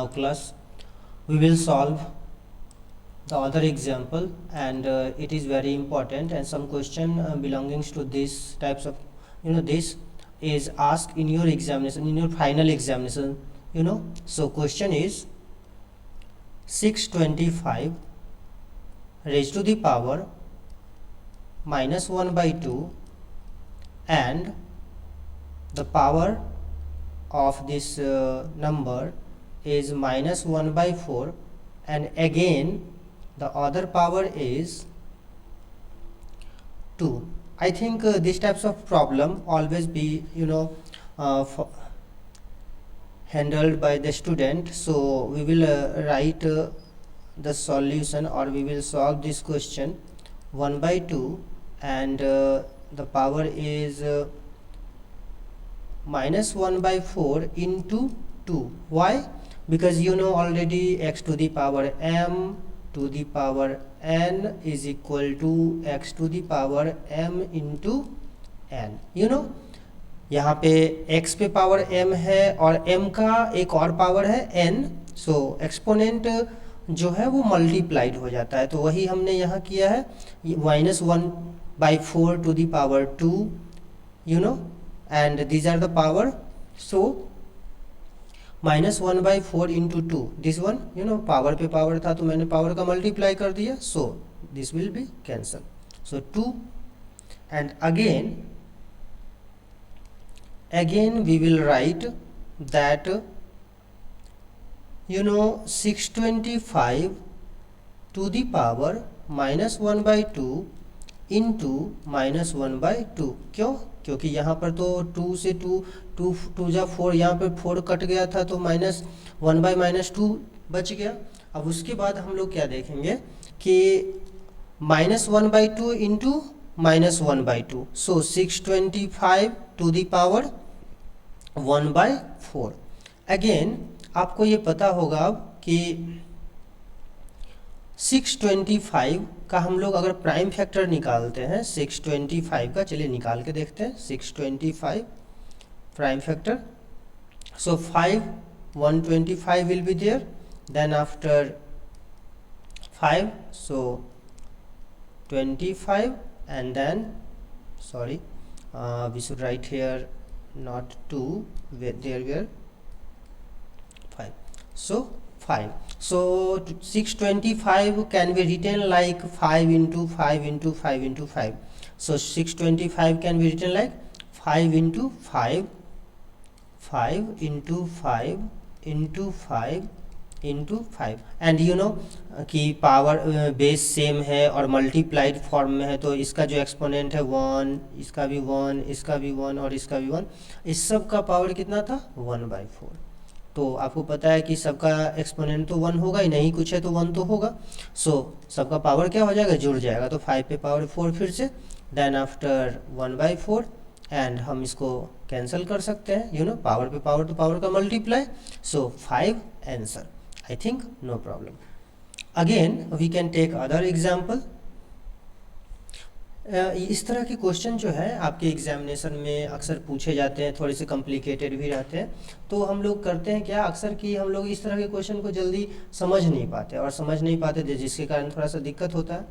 now class we will solve the other example, and it is very important, and some question belongings to this types of, this is asked in your examination, in your final examination, so question is 625 raised to the power minus 1 by 2, and the power of this number is minus 1 by 4, and again the other power is 2. I think these types of problem always be handled by the student. So we will write the solution, or we will solve this question 1 by 2, and the power is minus 1 by 4 into 2. Why? Because already x to the power m to the power n is equal to x to the power m into n. यहाँ पे x पे power m है और m का एक और power है n, सो exponent जो है वो मल्टीप्लाइड हो जाता है, तो वही हमने यहाँ किया है, minus 1 by 4 to the power 2, and these are the power, so minus 1 by 4 into 2, this one power पे पावर था तो मैंने पावर का मल्टीप्लाई कर दिया, so this will be cancel, so 2, and again we will write that 625 to the power minus 1 by 2 into minus 1 by 2. क्यों? क्योंकि यहाँ पर तो 2 से 2 जा 4, यहाँ पर 4 कट गया था तो माइनस 1 बाई माइनस 2 बच गया. अब उसके बाद हम लोग क्या देखेंगे कि minus 1 by 2 into minus 1 by 2, so 625 to the power 1 by 4. Again आपको ये पता होगा अब कि 625 का हम लोग अगर प्राइम फैक्टर निकालते हैं 625 का, चलिए निकाल के देखते हैं 625 prime factor, so 5 125 will be there, then after 5 so 25, and then sorry we should write here not 2, there were 5, so 5, so 625 can be written like 5 into 5 into 5 into 5, so 625 can be written like 5 into 5, 5 into 5 into 5 into 5, and कि power base same है और multiplied form में है, तो इसका जो exponent है 1, इसका भी 1, इसका भी 1 और इसका भी 1, इस सब का पावर कितना था 1 बाई 4. तो आपको पता है कि सबका एक्सपोनेंट तो 1 होगा ही, नहीं कुछ है तो 1 तो होगा, सो सबका पावर क्या हो जाएगा, जुड़ जाएगा, तो 5 पे पावर 4 फिर से, देन आफ्टर 1 बाई 4, एंड हम इसको कैंसिल कर सकते हैं, पावर पे पावर तो पावर का multiply, so 5 answer. I think no problem. Again we can take other example. इस तरह के क्वेश्चन जो है आपके एग्जामिनेशन में अक्सर पूछे जाते हैं, थोड़े से कॉम्प्लिकेटेड भी रहते हैं, तो हम लोग करते हैं क्या अक्सर कि हम लोग इस तरह के क्वेश्चन को जल्दी समझ नहीं पाते जिसके कारण थोड़ा सा दिक्कत होता है.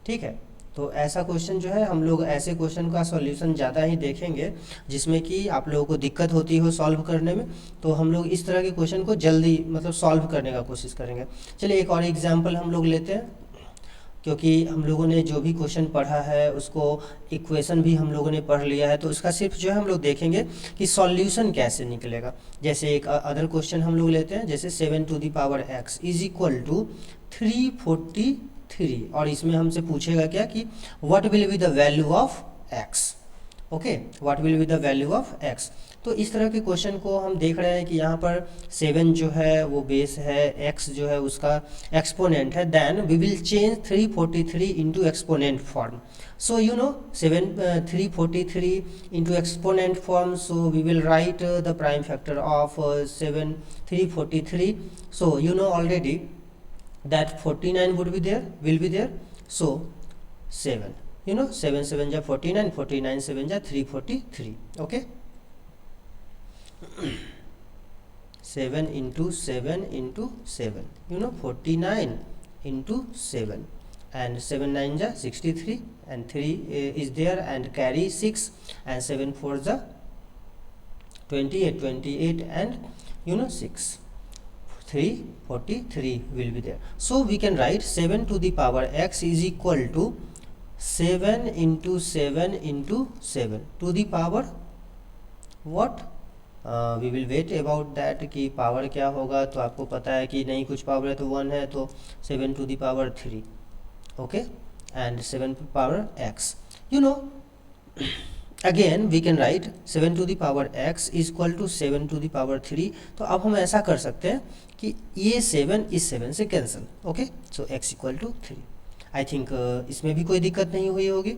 ठीक है, तो ऐसा क्वेश्चन जो है हम लोग ऐसे क्वेश्चन का सॉल्यूशन ज़्यादा ही देखेंगे जिसमें कि आप लोगों को दिक्कत होती हो सॉल्व करने में, तो हम लोग इस तरह के क्वेश्चन को जल्दी सॉल्व करने का कोशिश करेंगे. चलिए एक और एग्जांपल हम लोग लेते हैं, क्योंकि हम लोगों ने जो भी क्वेश्चन पढ़ा है उसको इक्वेशन भी हम लोगों ने पढ़ लिया है, तो इसका सिर्फ जो है हम लोग देखेंगे कि सॉल्यूशन कैसे निकलेगा. जैसे एक अदर क्वेश्चन हम लोग लेते हैं, जैसे 7 to the power x is equal to 343, और इसमें हमसे पूछेगा क्या कि what will be the value of x. Okay, what will be the value of x. तो इस तरह के क्वेश्चन को हम देख रहे हैं कि यहाँ पर 7 जो है वो बेस है, x जो है उसका एक्सपोनेंट है, then we will change 343 into exponent form. So 343 into exponent form, so we will write the prime factor of 343. So already that 49 will be there, so 7, 7 7 ja 49, 49 7 ja 343. okay, 7 into 7 into 7, 49 into 7, and 7 9 ja 63, and 3 is there, and carry 6, and 7 4 ja 28, and 6, 343 will be there. So we can write 7 to the power x is equal to 7 into 7 into 7 to the power what, we will wait about that कि power क्या होगा. तो आपको पता है कि नहीं कुछ पावर है तो 1 है, तो 7 to the power 3, okay, and 7 to the power x. Again we can write 7 to the power x is equal to 7 to the power 3. तो अब हम ऐसा कर सकते हैं कि ये 7 इस 7 से cancel, okay, so x equal to 3. I think इसमें भी कोई दिक्कत नहीं हुई होगी.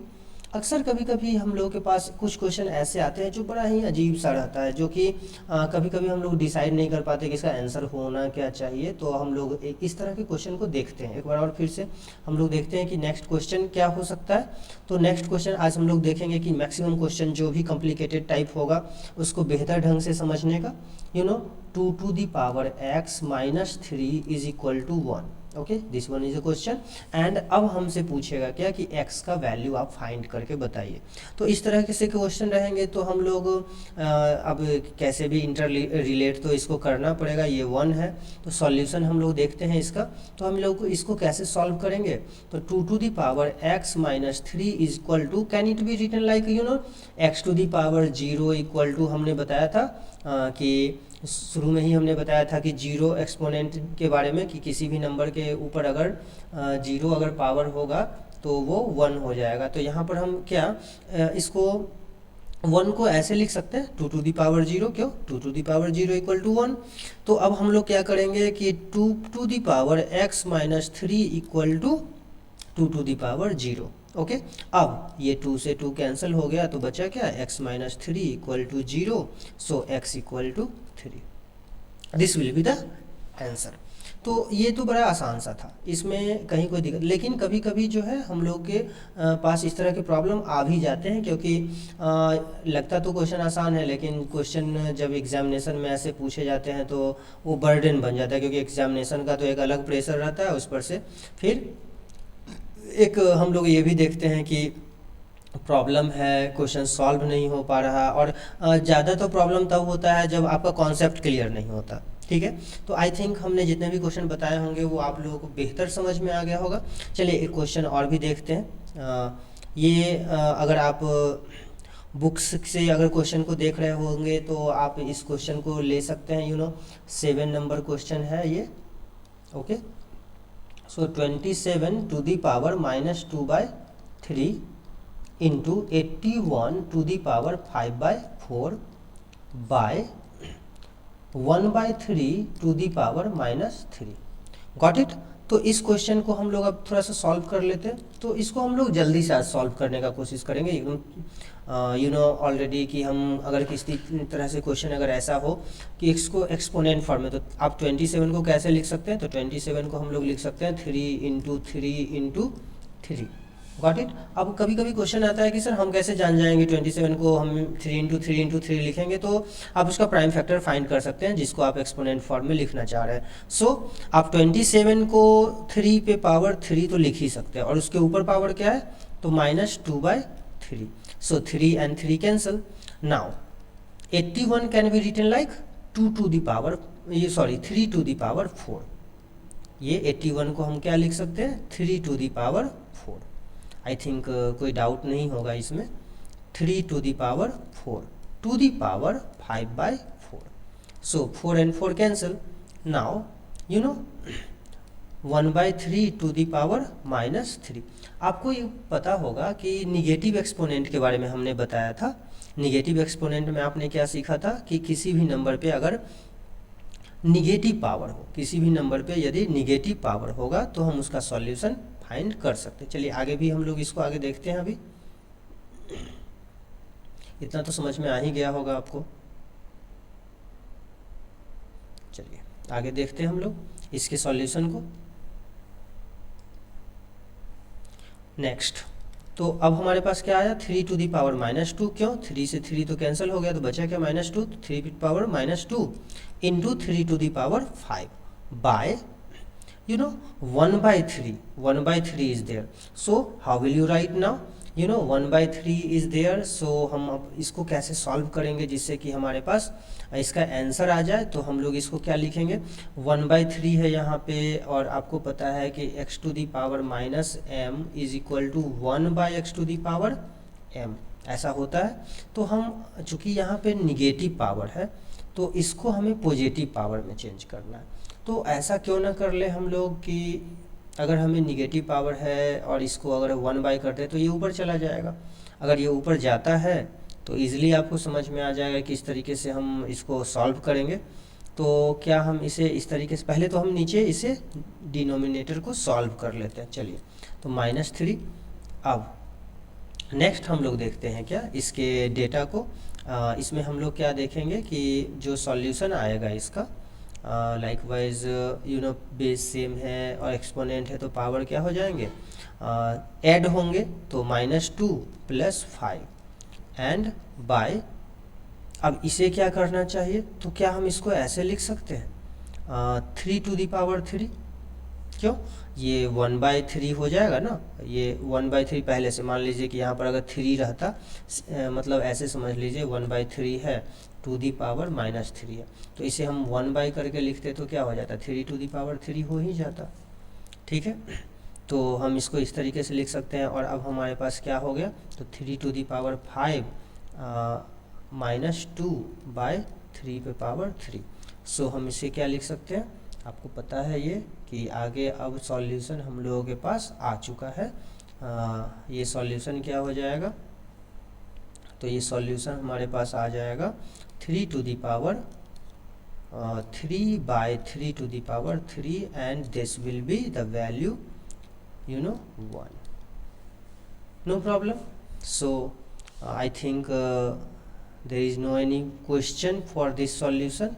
अक्सर कभी कभी हम लोगों के पास कुछ क्वेश्चन ऐसे आते हैं जो बड़ा ही अजीब सा रहता है, जो कि कभी कभी हम लोग डिसाइड नहीं कर पाते कि इसका आंसर होना क्या चाहिए. तो हम लोग इस तरह के क्वेश्चन को देखते हैं. एक बार और फिर से हम लोग देखते हैं कि नेक्स्ट क्वेश्चन क्या हो सकता है. तो नेक्स्ट क्वेश्चन आज हम लोग देखेंगे कि मैक्सिमम क्वेश्चन जो भी कॉम्प्लिकेटेड टाइप होगा उसको बेहतर ढंग से समझने का. 2 to the power x minus 3 is equal to 1. Okay, this one is a question. And अब हमसे पूछेगा क्या कि x का वैल्यू आप फाइंड करके बताइए. तो इस तरह के से क्वेश्चन रहेंगे तो हम लोग अब कैसे भी इंटर रिलेट तो इसको करना पड़ेगा. ये 1 है तो सॉल्यूशन हम लोग देखते हैं इसका. तो हम लोग इसको कैसे सॉल्व करेंगे. तो 2 to the power x minus 3 is equal to, can it be written like x to the power 0 equal to, हमने बताया था कि शुरू में ही हमने बताया था कि जीरो एक्सपोनेंट के बारे में कि किसी भी नंबर के ऊपर अगर जीरो अगर पावर होगा तो वो 1 हो जाएगा. तो यहाँ पर हम क्या इसको 1 को ऐसे लिख सकते हैं 2 to the power 0. क्यों 2 to the power 0 equal to 1. तो अब हम लोग क्या करेंगे कि 2 to the power x minus 3 equal to 2 to the power 0. Okay, अब ये 2 से 2 कैंसिल हो गया तो बचा क्या x minus 3 equal to 0. So x equal to 3. This will be the answer. तो ये तो बड़ा आसान सा था, इसमें कहीं कोई दिक्कत. लेकिन कभी कभी जो है हम लोग के पास इस तरह के प्रॉब्लम आ भी जाते हैं, क्योंकि लगता तो क्वेश्चन आसान है लेकिन क्वेश्चन जब एग्जामिनेशन में ऐसे पूछे जाते हैं तो वो बर्डन बन जाता है. क्योंकि एग्जामिनेशन का तो एक अलग प्रेशर रहता है, उस पर से फिर एक हम लोग ये भी देखते हैं कि प्रॉब्लम है, क्वेश्चन सॉल्व नहीं हो पा रहा. और ज़्यादा तो प्रॉब्लम तब होता है जब आपका कॉन्सेप्ट क्लियर नहीं होता. ठीक है, तो आई थिंक हमने जितने भी क्वेश्चन बताए होंगे वो आप लोगों को बेहतर समझ में आ गया होगा. चलिए एक क्वेश्चन और भी देखते हैं. ये अगर आप बुक्स से अगर क्वेश्चन को देख रहे होंगे तो आप इस क्वेश्चन को ले सकते हैं. 7 नंबर क्वेश्चन है ये. Okay, so 27 to the power minus 2 by 3 into 81 to the power 5 by 4 by 1 by 3 to the power minus 3. Got it. तो इस क्वेश्चन को हम लोग अब थोड़ा सा सॉल्व कर लेते हैं. तो इसको हम लोग जल्दी से आज सॉल्व करने का कोशिश करेंगे. ऑलरेडी कि हम अगर किसी तरह से क्वेश्चन अगर ऐसा हो कि इसको एक्सपोनेंट फॉर्म में, तो आप 27 को कैसे लिख सकते हैं. तो 27 को हम लोग लिख सकते हैं 3 इंटू 3 इंटू 3. Got it. अब कभी कभी क्वेश्चन आता है कि सर हम कैसे जान जाएंगे 27 को हम 3 इंटू 3 इंटू 3 लिखेंगे. तो आप उसका प्राइम फैक्टर फाइंड कर सकते हैं जिसको आप एक्सपोनेंट फॉर्म में लिखना चाह रहे हैं. सो आप 27 को 3 पे पावर 3 तो लिख ही सकते हैं, और उसके ऊपर पावर क्या है तो minus 2 by 3. So 3 and 3 cancel. Now 81 can be written like 2 to the power 3 to the power 4. ये 81 को हम क्या लिख सकते हैं 3 to the power 4. I think कोई डाउट नहीं होगा इसमें. 3 to the power 4 to the power 5 by 4. So 4 and 4 cancel. Now 1 by 3 to the power minus 3. आपको ये पता होगा कि निगेटिव एक्सपोनेंट के बारे में हमने बताया था. निगेटिव एक्सपोनेंट में आपने क्या सीखा था कि किसी भी नंबर पे अगर निगेटिव पावर हो, किसी भी नंबर पे यदि निगेटिव पावर होगा तो हम उसका सॉल्यूशन फाइंड कर सकते हैं. चलिए आगे भी हम लोग इसको आगे देखते हैं. अभी इतना तो समझ में आ ही गया होगा आपको. चलिए आगे देखते हैं हम लोग इसके सॉल्यूशन को. नेक्स्ट, तो अब हमारे पास क्या आया 3 टू दी पावर -2, क्यों 3 से 3 तो कैंसिल हो गया, तो बचा क्या -2, 3 power -2 into 3 to the power 5 by 1/3, 1/3 is there. So how will you write now? 1/3 is there. So हम अब इसको कैसे सॉल्व करेंगे जिससे कि हमारे पास इसका आंसर आ जाए। तो हम लोग इसको क्या लिखेंगे, 1/3 है यहाँ पे, और आपको पता है कि x to the power -m is equal to 1/x to the power m, ऐसा होता है। तो हम चूँकि यहाँ पे निगेटिव पावर है तो इसको हमें पॉजिटिव पावर में चेंज करना है। तो ऐसा क्यों ना कर ले हम लोग कि अगर हमें निगेटिव पावर है और इसको अगर 1/, करते हैं तो ये ऊपर चला जाएगा। अगर ये ऊपर जाता है तो ईज़िली आपको समझ में आ जाएगा कि इस तरीके से हम इसको सॉल्व करेंगे। तो क्या हम इसे इस तरीके से, पहले तो हम नीचे इसे डिनोमिनेटर को सॉल्व कर लेते हैं। चलिए, तो -3। अब नेक्स्ट हम लोग देखते हैं क्या इसके डेटा को। इसमें हम लोग क्या देखेंगे कि जो सॉल्यूशन आएगा इसका, लाइकवाइज बेस सेम है और एक्सपोनेंट है तो पावर क्या हो जाएंगे, ऐड होंगे। तो -2 + 5 एंड बाय, अब इसे क्या करना चाहिए, तो क्या हम इसको ऐसे लिख सकते हैं 3 टू दी पावर 3, क्यों ये 1/3 हो जाएगा ना। ये 1/3 पहले से मान लीजिए कि यहाँ पर अगर 3 रहता, मतलब ऐसे समझ लीजिए 1/3 है, टू दी पावर -3 है, तो इसे हम 1/, करके लिखते तो क्या हो जाता, 3 टू दी पावर 3 हो ही जाता। ठीक है, तो हम इसको इस तरीके से लिख सकते हैं। और अब हमारे पास क्या हो गया, तो 3 टू दी पावर 5 -2/3 पे पावर 3। सो हम इसे क्या लिख सकते हैं, आपको पता है ये कि आगे अब सॉल्यूशन हम लोगों के पास आ चुका है। ये सॉल्यूशन क्या हो जाएगा, तो ये सॉल्यूशन हमारे पास आ जाएगा 3 to the power 3/3 to the power 3, and this will be the value 1। No problem. So I think there is no any question for this solution.